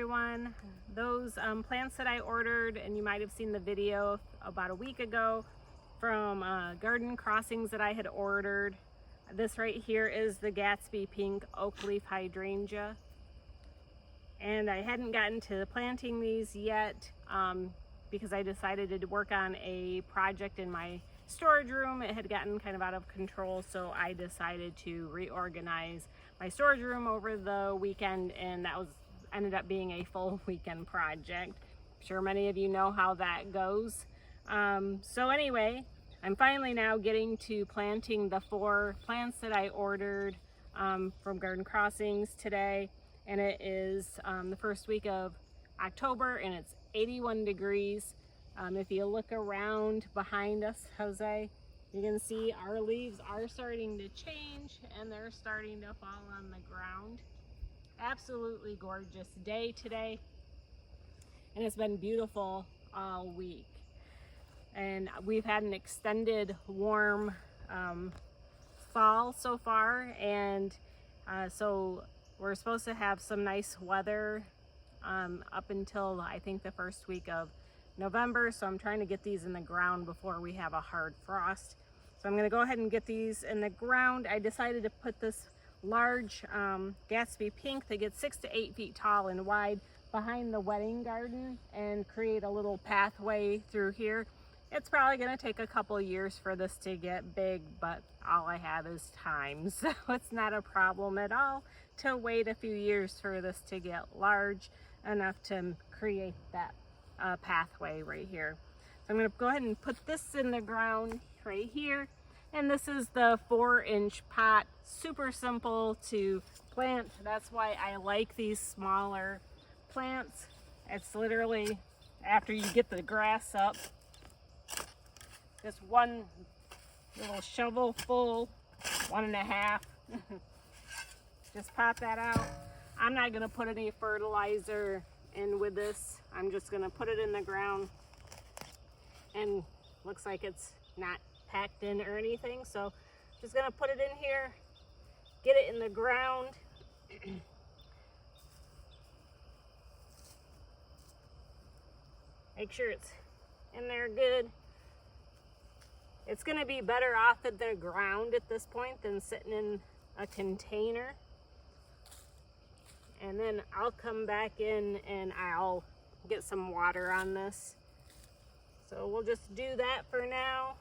everyone. Those plants that I ordered, and you might have seen the video about a week ago from garden crossings that I had ordered. This right here is the Gatsby pink Oakleaf Hydrangea. And I hadn't gotten to planting these yet because I decided to work on a project in my storage room. It had gotten kind of out of control, so I decided to reorganize my storage room over the weekend, and that ended up being a full weekend project. I'm sure many of you know how that goes. So anyway, I'm finally now getting to planting the 4 plants that I ordered from Garden Crossings today, and it is the first week of October, and it's 81 degrees. If you look around behind us, Jose, you can see our leaves are starting to change and they're starting to fall on the ground. Absolutely gorgeous day today, and it's been beautiful all week. And we've had an extended warm fall so far, and so we're supposed to have some nice weather up until I think the first week of November. So I'm trying to get these in the ground before we have a hard frost. So I'm going to go ahead and get these in the ground. I decided to put this large Gatsby pink that gets 6 to 8 feet tall and wide behind the wedding garden and create a little pathway through here. It's probably going to take a couple years for this to get big, but all I have is time, so it's not a problem at all to wait a few years for this to get large enough to create that pathway right here. So I'm going to go ahead and put this in the ground right here, and this is the 4-inch pot. Super simple to plant. That's why I like these smaller plants. It's literally, after you get the grass up, just one little shovel full, 1.5. Just pop that out. I'm not going to put any fertilizer in with this. I'm just going to put it in the ground, and looks like it's not packed in or anything, so just going to put it in here, get it in the ground. Make sure it's in there good. It's going to be better off at the ground at this point than sitting in a container. And then I'll come back in and I'll get some water on this. So we'll just do that for now.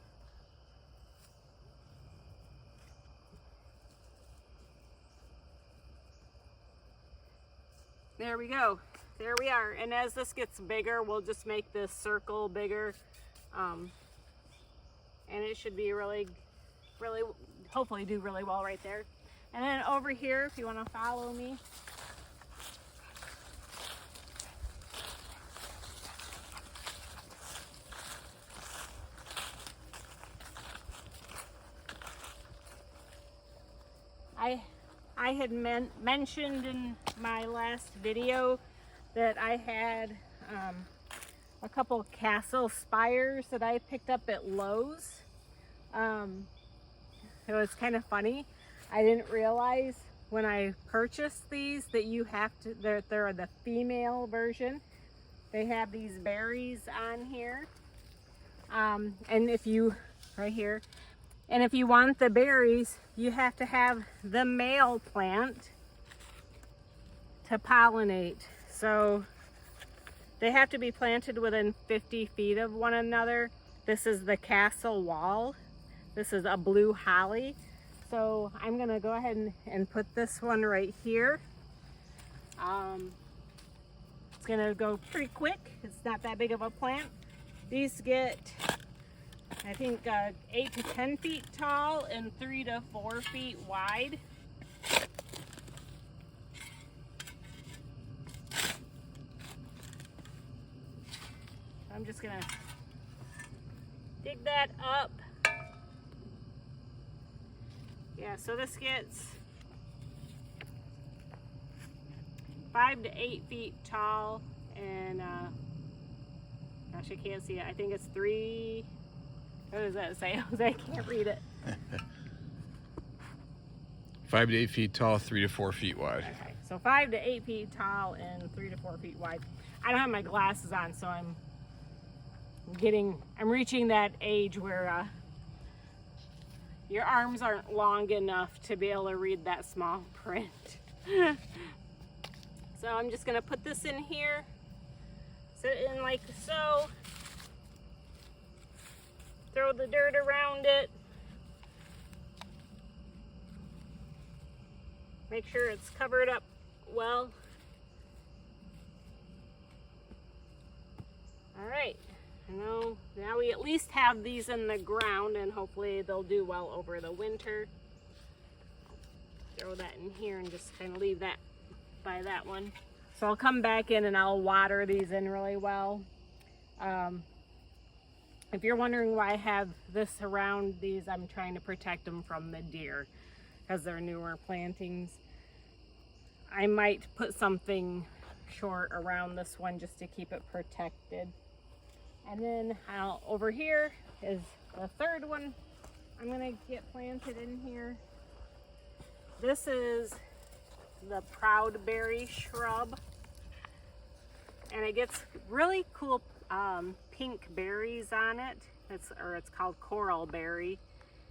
There we go. There we are. And as this gets bigger, we'll just make this circle bigger. And it should be really, hopefully do really well right there. And then over here, if you want to follow me, I had mentioned in my last video that I had a couple castle spires that I picked up at Lowe's. It was kind of funny. I didn't realize when I purchased these that you have to, they're the female version. They have these berries on here. And if you, right here, and if you want the berries, you have to have the male plant to pollinate. So they have to be planted within 50 feet of one another. This is the castle wall. This is a blue holly. So I'm gonna go ahead and put this one right here. It's gonna go pretty quick. It's not that big of a plant. These get, I think, 8 to 10 feet tall and 3 to 4 feet wide. I'm just gonna dig that up. Yeah, so this gets 5 to 8 feet tall, and gosh, I can't see it. I think it's 3. What does that say? I can't read it. 5 to 8 feet tall, 3 to 4 feet wide. Okay, so 5 to 8 feet tall and 3 to 4 feet wide. I don't have my glasses on, so I'm reaching that age where your arms aren't long enough to be able to read that small print. So I'm just gonna put this in here, set it in like so, throw the dirt around it, make sure it's covered up well. All right, now we at least have these in the ground, and hopefully they'll do well over the winter. Throw that in here and just kind of leave that by that one. So I'll come back in and I'll water these in really well. If you're wondering why I have this around these, I'm trying to protect them from the deer because they're newer plantings. I might put something short around this one just to keep it protected. And then over here is the third one I'm gonna get planted in here. This is the Proudberry shrub, and it gets really cool pink berries on it. It's called coral berry,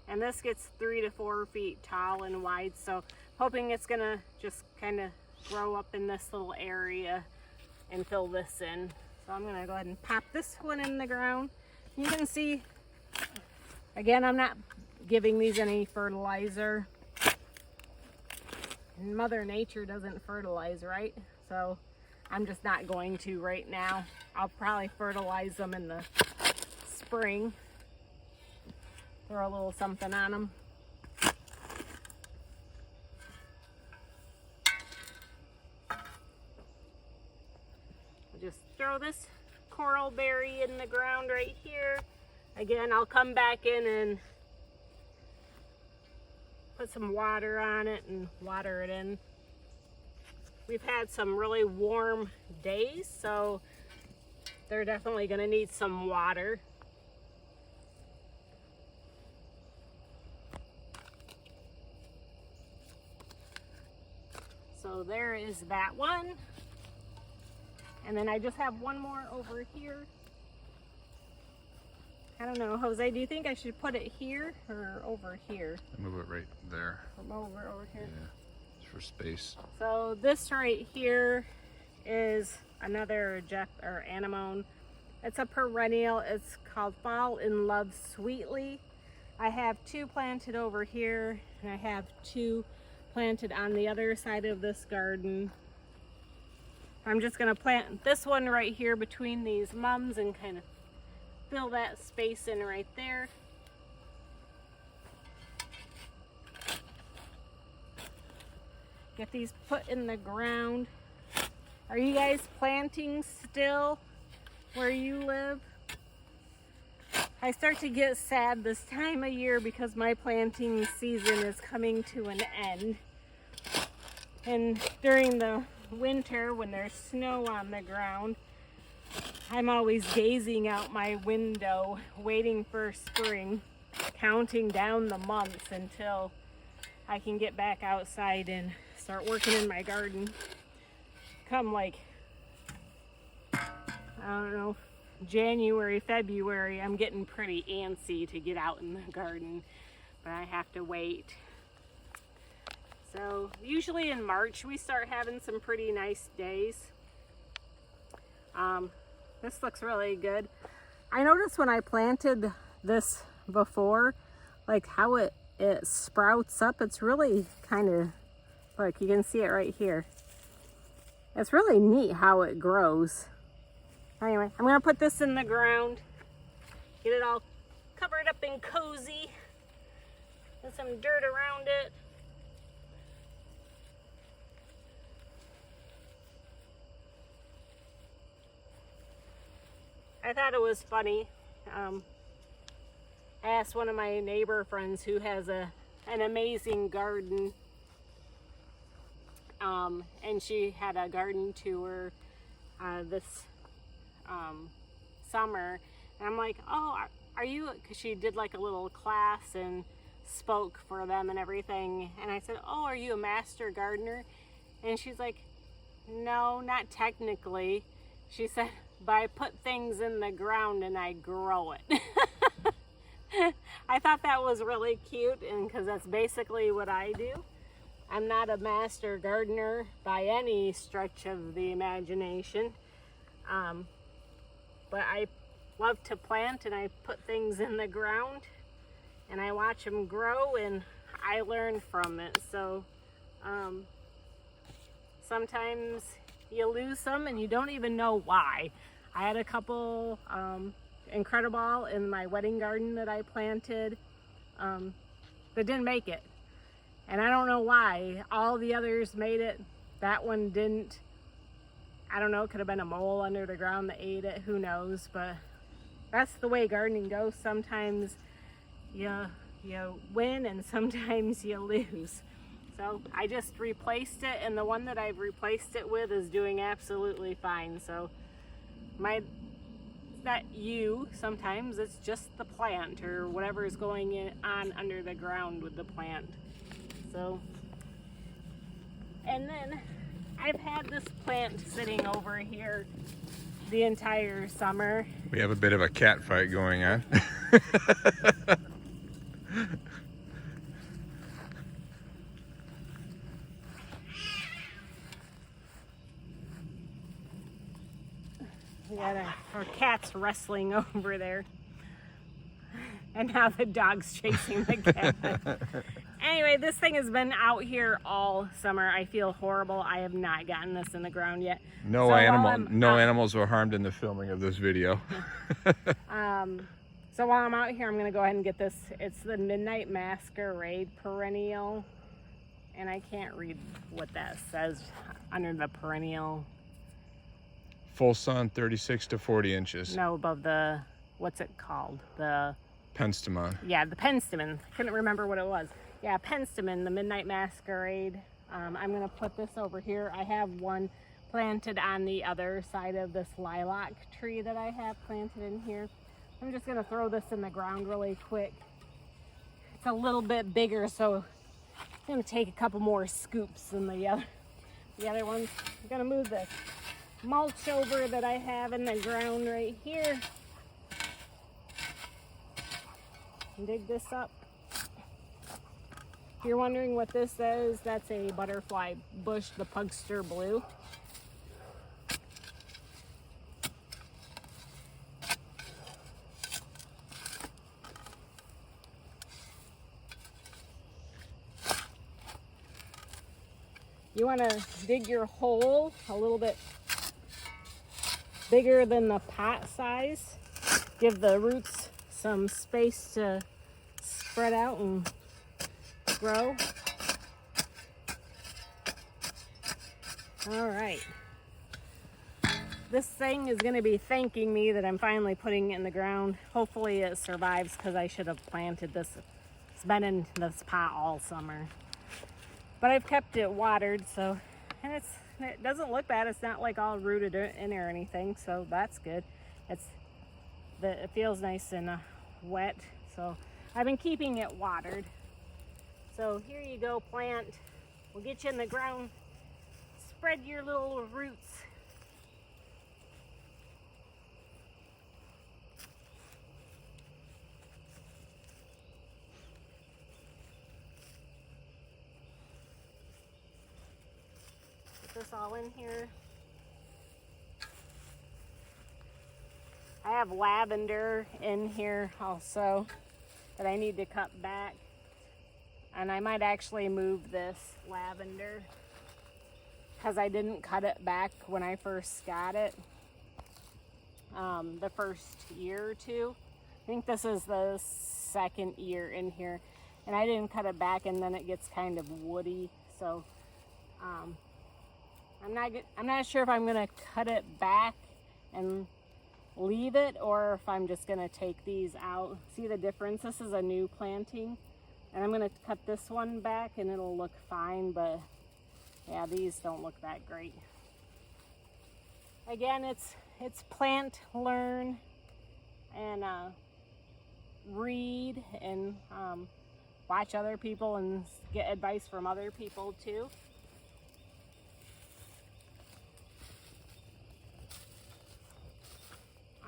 and this gets 3 to 4 feet tall and wide, so hoping it's gonna just kind of grow up in this little area and fill this in. So I'm gonna go ahead and pop this one in the ground. You can see, again, I'm not giving these any fertilizer. Mother Nature doesn't fertilize, right? So I'm just not going to right now. I'll probably fertilize them in the spring. Throw a little something on them. I'll just throw this coral berry in the ground right here. Again, I'll come back in and put some water on it and water it in. We've had some really warm days, so they're definitely going to need some water. So there is that one. And then I just have one more over here. I don't know, Jose, do you think I should put it here or over here? Move it right there. Over here? Yeah, just for space. So this right here is another anemone. It's a perennial. It's called Fall in Love Sweetly. I have 2 planted over here, and I have 2 planted on the other side of this garden. I'm just gonna plant this one right here between these mums and kind of fill that space in right there. Get these put in the ground. Are you guys planting still where you live? I start to get sad this time of year because my planting season is coming to an end. And during the winter, when there's snow on the ground, I'm always gazing out my window, waiting for spring, counting down the months until I can get back outside and start working in my garden. Come like, I don't know, January, February, I'm getting pretty antsy to get out in the garden, but I have to wait. So usually in March we start having some pretty nice days. This looks really good. I noticed when I planted this before, like how it sprouts up. It's really kind of, look, you can see it right here. It's really neat how it grows. Anyway, I'm gonna put this in the ground, get it all covered up and cozy, and some dirt around it. I thought it was funny. I asked one of my neighbor friends who has an amazing garden, and she had a garden tour this summer, and I'm like, oh, are you, because she did like a little class, and spoke for them and everything. And I said, oh, are you a master gardener? And she's like, no, not technically. She said, but I put things in the ground and I grow it. I thought that was really cute, and because that's basically what I do. I'm not a master gardener by any stretch of the imagination, but I love to plant, and I put things in the ground and I watch them grow and I learn from it. So sometimes you lose some and you don't even know why. I had a couple Incredible in my wedding garden that I planted that didn't make it, and I don't know why. All the others made it, that one didn't. I don't know, it could have been a mole under the ground that ate it, who knows. But that's the way gardening goes. Sometimes you win and sometimes you lose. So I just replaced it, and the one that I've replaced it with is doing absolutely fine. So not you, sometimes it's just the plant or whatever is going on under the ground with the plant. So, and then I've had this plant sitting over here the entire summer. We have a bit of a cat fight going on. We got our cat's wrestling over there. And now the dog's chasing the cat. Anyway, this thing has been out here all summer. I feel horrible. I have not gotten this in the ground yet. No animals were harmed in the filming of this video. So while I'm out here, I'm going to go ahead and get this. It's the Midnight Masquerade Perennial. And I can't read what that says under the perennial. Full sun, 36 to 40 inches. No, above the, what's it called? The Penstemon. Yeah, the penstemon. Couldn't remember what it was. Yeah, penstemon, the Midnight Masquerade. I'm going to put this over here. I have one planted on the other side of this lilac tree that I have planted in here. I'm just going to throw this in the ground really quick. It's a little bit bigger, so it's going to take a couple more scoops than the other ones. I'm going to move this mulch over that I have in the ground right here. Dig this up. If you're wondering what this is, that's a butterfly bush, the Pugster Blue. You want to dig your hole a little bit bigger than the pot size. Give the roots some space to spread out and grow. All right. This thing is going to be thanking me that I'm finally putting it in the ground. Hopefully it survives, because I should have planted this. It's been in this pot all summer. But I've kept it watered, so, and it doesn't look bad. It's not like all rooted in or anything, so that's good. It feels nice and wet, so I've been keeping it watered. So here you go, plant. We'll get you in the ground. Spread your little roots. Put this all in here. I have lavender in here also that I need to cut back. And I might actually move this lavender because I didn't cut it back when I first got it. The first year or two. I think this is the second year in here. And I didn't cut it back, and then it gets kind of woody. So I'm not sure if I'm going to cut it back and leave it, or if I'm just going to take these out. See the difference? This is a new planting, and I'm going to cut this one back and it'll look fine, but yeah, these don't look that great. Again, it's plant, learn, and read, and watch other people and get advice from other people too.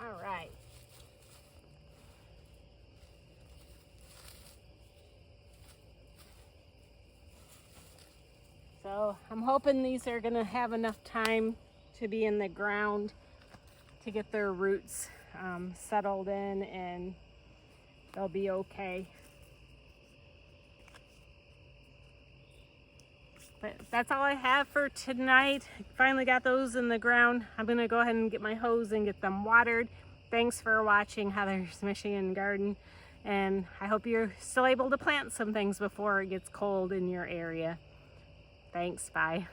All right. So I'm hoping these are gonna have enough time to be in the ground to get their roots settled in, and they'll be okay. But that's all I have for tonight. Finally got those in the ground. I'm gonna go ahead and get my hose and get them watered. Thanks for watching Heather's Michigan Garden, and I hope you're still able to plant some things before it gets cold in your area. Thanks, bye.